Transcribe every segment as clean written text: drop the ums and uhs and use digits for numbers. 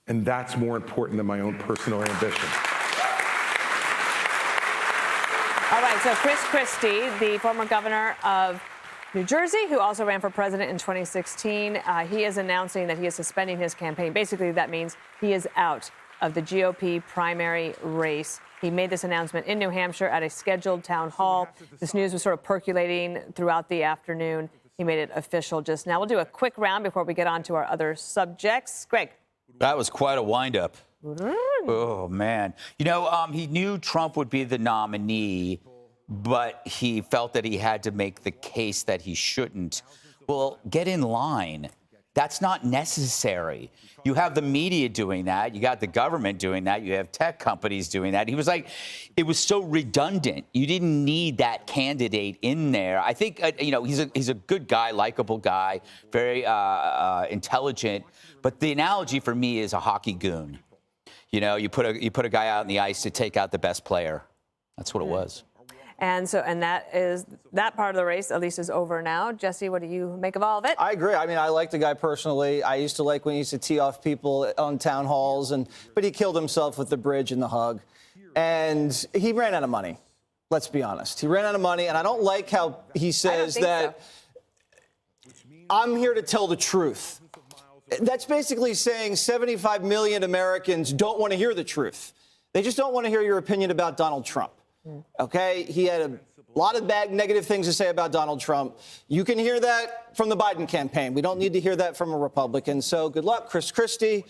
And that's more important than my own personal ambition. All right, so Chris Christie, the former governor of New Jersey, who also ran for president in 2016, he is announcing that he is suspending his campaign. Basically, that means he is out of the GOP primary race. He made this announcement in New Hampshire at a scheduled town hall. This news was sort of percolating throughout the afternoon. He made it official just now. We'll do a quick round before we get on to our other subjects. Greg. That was quite a windup. Oh, man. You know, he knew Trump would be the nominee, but he felt that he had to make the case that he shouldn't. Well, get in line. That's not necessary. You have the media doing that. You got the government doing that. You have tech companies doing that. He was like, it was so redundant. You didn't need that candidate in there. I think, you know, he's a good guy, likable guy, very intelligent. But the analogy for me is a hockey goon. You know, you put a guy out on the ice to take out the best player. That's what it was. And that part of the race, at least, is over now. Jesse, what do you make of all of it? I agree. I mean, I like the guy personally. I used to like when he used to tee off people on town halls, but he killed himself with the bridge and the hug. And he ran out of money. Let's be honest. He ran out of money, and I don't like how he says that I'm here to tell the truth. That's basically saying 75 million Americans don't want to hear the truth. They just don't want to hear your opinion about Donald Trump. Okay, he had a lot of bad, negative things to say about Donald Trump. You can hear that from the Biden campaign. We don't need to hear that from a Republican. So good luck, Chris Christie.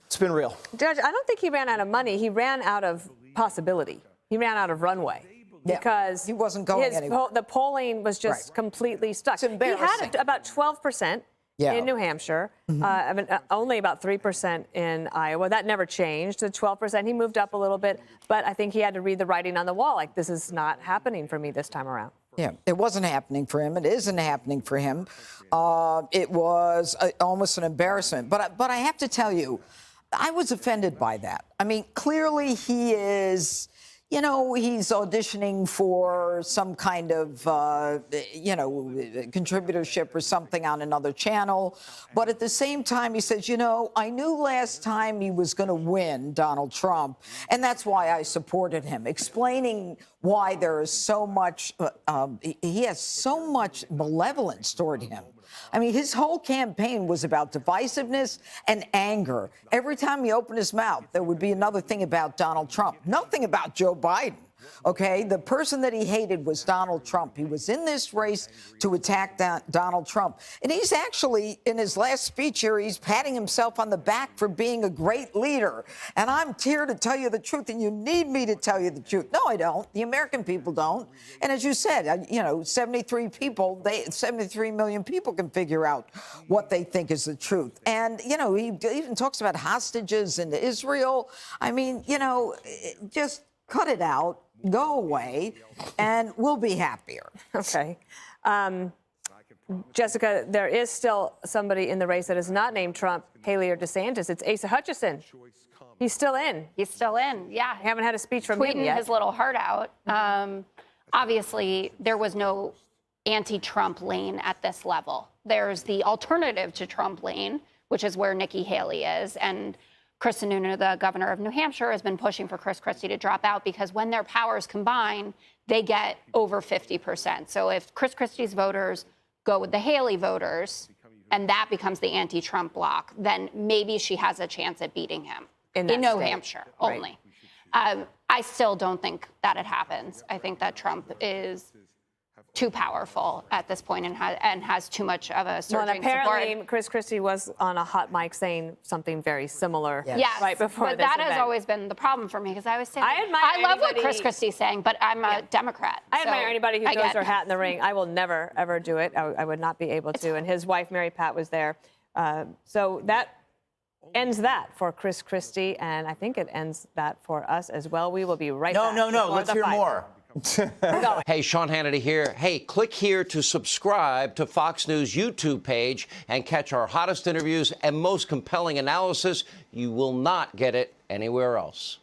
It's been real. Judge, I don't think he ran out of money. He ran out of possibility. He ran out of runway. Because he wasn't going anywhere. The polling was just completely stuck. It's embarrassing. He had about 12%. In New Hampshire, I mean, only about 3% in Iowa. That never changed to 12%. He moved up a little bit, but I think he had to read the writing on the wall. Like, this is not happening for me this time around. Yeah, it wasn't happening for him. It isn't happening for him. It was almost an embarrassment. But I have to tell you, I was offended by that. I mean, clearly he is... You know, he's auditioning for some kind of, contributorship or something on another channel. But at the same time, he says, you know, I knew last time he was going to win, Donald Trump, and that's why I supported him, explaining why there is so much, he has so much malevolence toward him. I mean, his whole campaign was about divisiveness and anger. Every time he opened his mouth, there would be another thing about Donald Trump, nothing about Joe Biden. Okay, the person that he hated was Donald Trump. He was in this race to attack Donald Trump. And he's actually, in his last speech here, he's patting himself on the back for being a great leader. And I'm here to tell you the truth, and you need me to tell you the truth. No, I don't. The American people don't. And as you said, 73 million people can figure out what they think is the truth. And, he even talks about hostages in Israel. I mean, just cut it out. Go away, and we'll be happier. Okay. Jessica, there is still somebody in the race that is not named Trump, Haley, or DeSantis. It's Asa Hutchinson. He's still in. He's still in, yeah. I haven't had a speech from him yet. Tweeting his little heart out. Obviously, there was no anti-Trump lane at this level. There's the alternative to Trump lane, which is where Nikki Haley is, and Chris Sununu, the governor of New Hampshire, has been pushing for Chris Christie to drop out because when their powers combine, they get over 50%. So if Chris Christie's voters go with the Haley voters and that becomes the anti-Trump bloc, then maybe she has a chance at beating him in New Hampshire only. Right. I still don't think that it happens. I think that Trump is too powerful at this point and has too much of a surging apparently, support. Chris Christie was on a hot mic saying something very similar right before but this that event. has always been the problem for me because I was saying, I love what Chris Christie's saying, but I'm a Democrat. I admire anybody who throws their hat in the ring. I will never, ever do it. I would not be able to. And his wife, Mary Pat, was there. So that ends that for Chris Christie, and I think it ends that for us as well. We will be right back. No. Let's hear more. Hey, Sean Hannity here. Hey, click here to subscribe to Fox News YouTube page and catch our hottest interviews and most compelling analysis. You will not get it anywhere else.